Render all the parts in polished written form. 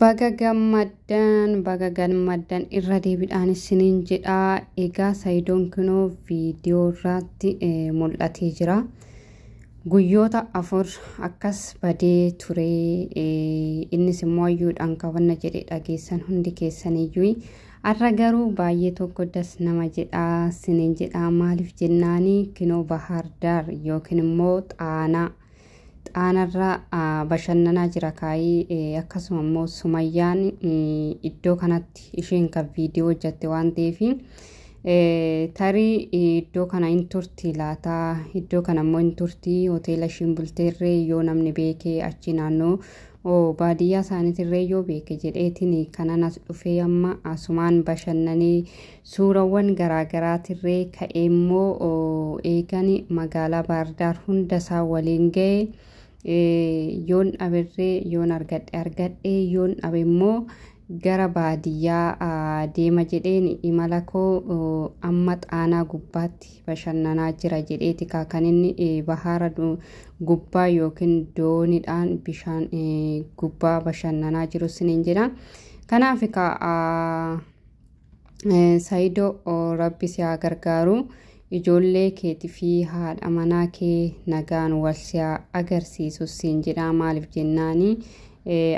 Baga gammaddan irra deebiidhaan isiniin jedhaa. Egaa Saayidoon kunoo viidiyoo irratti mul'atee jira. Guyyoota 4 akkas badee ture. Innis immoo ayyuudhaan kawanna jedhee dhageessan hundi keessaniyyuu. Arra garuu baay'ee tokko das nama jedhaa isiniin jedhaa. Maaliif jennaanii kinoo Bahaar Daar yookiin immoo Xaanarra bashannanaa jira kaayii akkasuma immoo Sumayyaan iddoo kanatti isheen kan viidiyoo hojjatte waan ta'eef tarii iddoo kana hin turtii laataa iddoo kana immoo hin turtii hoteela ishiin bulteerree yoo namni beekee achi naannoo baadiyyaa isaaniitirree yoo beeke jedheetiin kanan as dhufee amma asumaan bashannanii suurawwan garaagaraatirree ka'ee immoo eegani magaalaa Bahaar Daar hunda isaa waliin ga'e. Yoon aberree yoon argadhe yoon abe immoo gara baadiyyaa deema jedheen imala koo amma Xaanaa gubbaatti bashannanaa jira jedheeti kan inni bahaara gubbaa yookiin dooniidhaan bishaan gubbaa bashannanaa jiru isiniin jedha. Kanaaf Saayidoo Rabbi si haa gargaaru. Ijoollee keetii fi haadha manaa kee nagaan wal si agarsiisu siin jedha. Maaliif jennaanii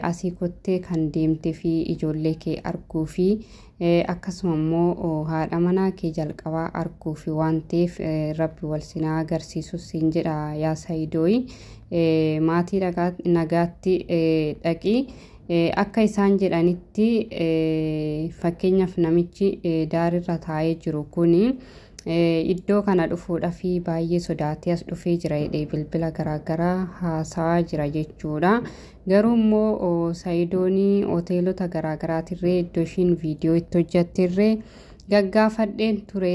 asii kottee kan deemte fi ijoollee kee arguu fi akkasuma immoo haadha manaa kee jalqabaa arguu fi waan ta'eef Rabbi wal si agarsiisu siin jedha yaa Saayidooyi. Maatii nagaatti dhaqii. Akka isaan jedhanitti fakkeenyaaf namichi daarirra taa'ee jiru kuni iddoo kana dhufuudhaaf baay'ee sodaatee as dhufee jira jedhee bilbila garaagaraa haasawaa jira jechuudha. Garuu immoo Saayidoonii hoteelota garaagaraatirree iddoo ishiin viidiyoo itti hojjattirree gaggaafadheen ture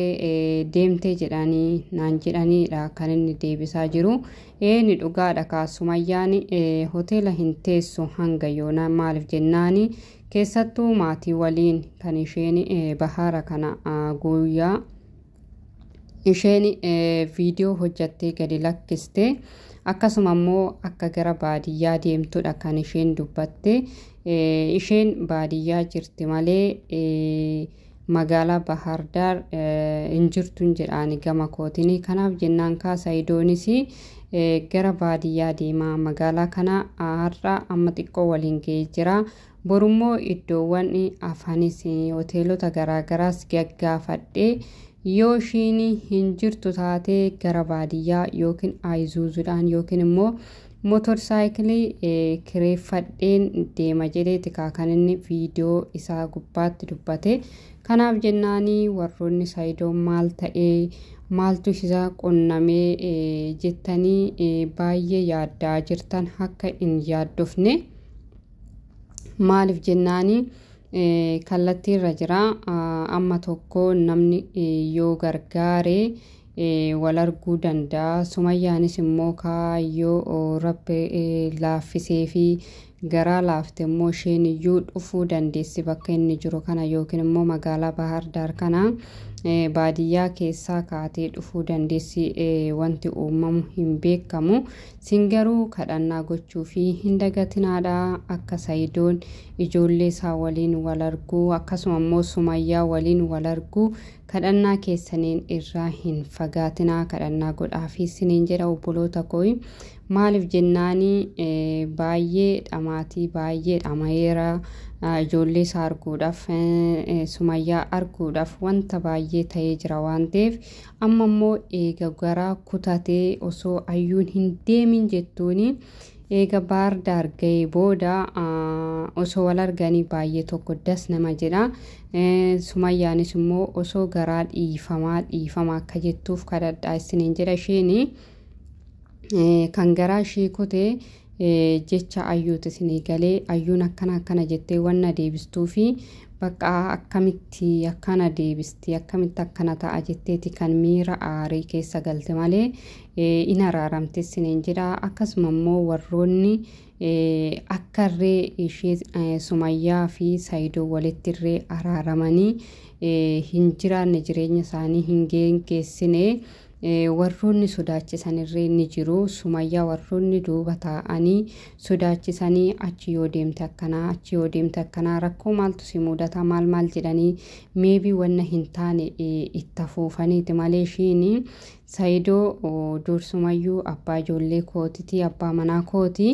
deemtee jedhanii naan jedhaniidha kan inni deebisaa jiru. Ni dhugaadha kaa Sumayyaan hoteela hin teessu hanga yoona. Maaliif jennaanii keessattuu maatii waliin kan isheen bahaara kana guyyaa isheen viidiyoo hojjattee gadi lakkiste akkasuma immoo akka gara baadiyyaa deemtudha kan isheen dubbatte. Isheen baadiyyaa jirti malee magaalaa Bahaar Daar hin jirtuun jedhaani gama kootinii. Kanaaf jennaan kaa Saayidoonis gara baadiyyaa deema. Magaalaa kana har'a amma xiqqoo waliin ga'ee jira. Borummoo iddoowwan afaanis hoteelota garaagaraas gaggaafadhee yoo ishiin hin jirtu taatee gara baadiyyaa yookiin Ayzuuzuudhaan yookiin immoo motorsaayikilii kireeffadheen deema jedheeti kan inni viidiyoo isaa gubbaatti dubbate. Kanaaf jennaanii warroonni Saayidoo maal ta'ee maaltu isa qunnamee jettanii baay'ee yaaddaa jirtan akka hin yaaddofne. Maaliif jennaanii kallattii irra jira. Amma tokko namni yoo gargaare wal arguu danda'a. Sumayyaanis immoo kaayyoo Rabbi laaffisee fi garaa laafte immoo isheen iyyuu dhufuu dandeessi bakka inni jiru kana yookiin immoo magaalaa Bahaar Daar kana baadiyyaa keessaa kaatee dhufuu dandeessi. Wanti uumamu hin beekamu. Sin garuu kadhannaa gochuu fi hin dagatinaadha. Akka Saayidoon ijoollee isaa waliin wal arguu akkasuma immoo Sumayyaa waliin wal arguu kadhannaa keessaniin irraa hin fagaatinaa. Kadhannaa godhaa fi isiniin jedha obboloota koo. Maaliif jennaanii baay'ee dhamaatii baay'ee dhamaheera. Ijoollee isaa arguudhaaf Sumayyaa arguudhaaf wanta baay'ee ta'ee jira waan ta'eef amma immoo eega garaa kutatee osoo ayyuun hin deemin jettuuni eega Bahaar Daar ga'ee booda osoo wal arganii baay'ee tokko das nama jedha. Sumayyaanis immoo osoo garaa dhiifamaa akka jettuuf kadhadhaa isiniin jedha. Isheen kan garaa ishee kutee jecha ayyuuti isinii galee ayyuun akkana jettee wanna deebistuu fi bakka akkamitti akkana deebisti akkamitti akkana ta'a jetteeti kan miira aarii keessa galte malee in araaramte isiniin jedha. Akkasuma immoo warroonni akkarree ishee Sumayyaa fi Saayidoo walittirree araaramanii hin jiraanne jireenya isaanii hin geessine warroonni sodaachisanirree ni jiru sumayyaa warroonni duuba taa'anii sodaachisanii achi yoo deemte akkanaa rakkoo maaltu si mudata maal jedhanii meebii wanna hin taane itti afuufaniiti malee ishiin Saayidoo dursumayyuu abbaa ijoollee kootiiti abbaa manaa kooti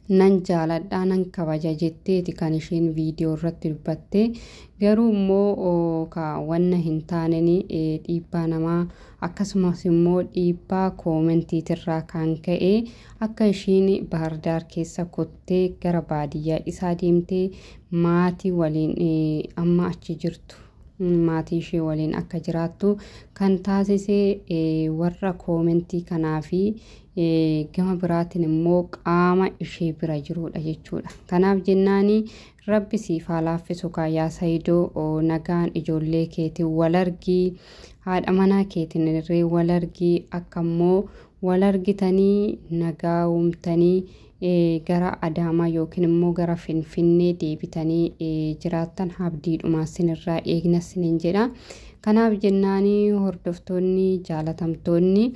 nan jaaladhaa nan kabaja jetteeti kan ishiin viidiyoo irratti dubbatte garuu immoo wanna hin taaneni dhiibbaa namaa akkasumas immoo dhiibbaa koomentiitirraa kan ka'e akka ishiin Bahardaar keessa kottee gara baadiyyaa isaa deemtee maatii waliin amma achi jirtu maatii ishee waliin akka jiraattu kan taasisee warra koomentii kanaafi gama biraatiin immoo qaama ishee bira jirudha jechuudha. Kanaaf jennaani rabbi siif haa laaffisu yaa Saayidoo nagaan ijoollee keetiin wal argii haadha manaa keetiin irree wal argii akkammoo wal argitanii nagaa uumtanii gara Adaamaa yookiin immoo gara Finfinnee deebitanii jiraattan abdiidhuma sinirraa eegna sinin jedha. Kanaaf jennaani hordoftoonni jaalatamtoonni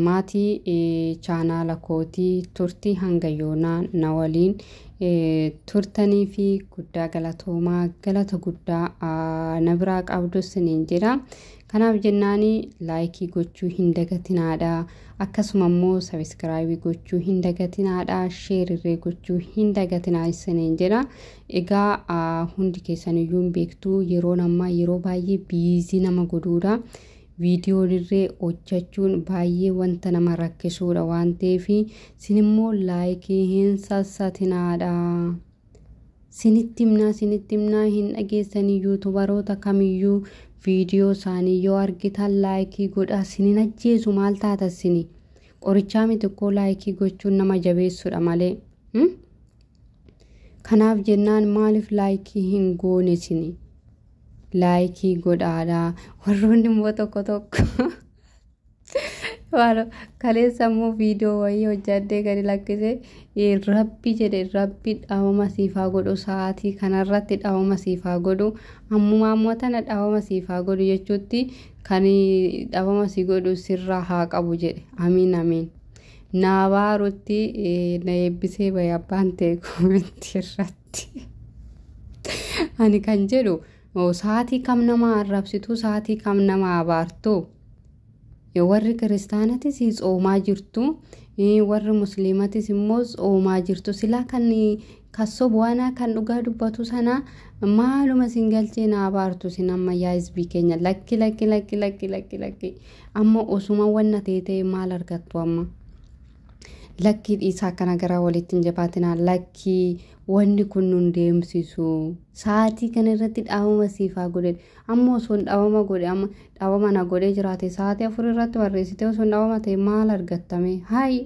maatii chaanaala kootii turtii hanga yoonaa na waliin turtanii fi guddaa galatoomaa galata guddaa na biraa qabdu sinin jedha. Kanaaf jennaani laayikii gochuu hin dagatinaadha akkasuma immoo sabiskiraayibii gochuu hin dagatinaadha sheerirree gochuu hin dagatinaa sinin jedha. Egaa hundi keessaniyyuu beektuu yeroo namaa yeroo baay'ee biizii nama godhuudha. Viidiyoo irree hojjechuun baay'ee wanta nama rakkisuudha waan ta'eef sin immoo laayikii hin sassatinaadha. Sinitti himnaa hin dhageessanii yuutubaroota kamiyyuu viidiyoo isaanii yoo argitan laayikii godhaa sinin ajjeesu maal taata sini qorichaa miti koo laayikii gochuun nama jabeessuudha malee. Kanaaf jennaan maaliif laayikii hin goone sini laayikii godhaadha warroonni immoo tokko Waalo kaleessa immoo viidiyoo wayii hojjadhee gadi lakkise rabbi jedhe rabbi dhaawama siifaa godhu sa'aatii kanarratti dhaawama siifaa godhu ammoo tana dhaawama siifaa godhu jechuutti kan dhaawama si godhu sirraa haa qabu jedhe amiin naabaarutti na eebbisee bahe abbaan ta'e koomentii irratti ani kan jedhu sa'aatii kam nama arrabsitu sa'aatii kam nama abaartu warri kiristaanatis tsoomaa jirtu warri musliimatis immoo tsoomaa jirtu silaa kan kasso bu'aanaa kan dhugaa dubbatu sana maaluma singalchee na abaartu sin amma yaa isbii keenya lakki amma osuma wanna ta'e maal argattu amma lakki dhiisaa kana gara walitti hin jabaatinaa lakki wanni kun nun deemsisu sa'aatii kana irratti dhaawama siifaa godhe ammoo osoo dhaawama godhe amma dhaawama na godhee jiraate sa'aatii 4 irratti barreessite osoo dhaawama ta'e maal argattame hayi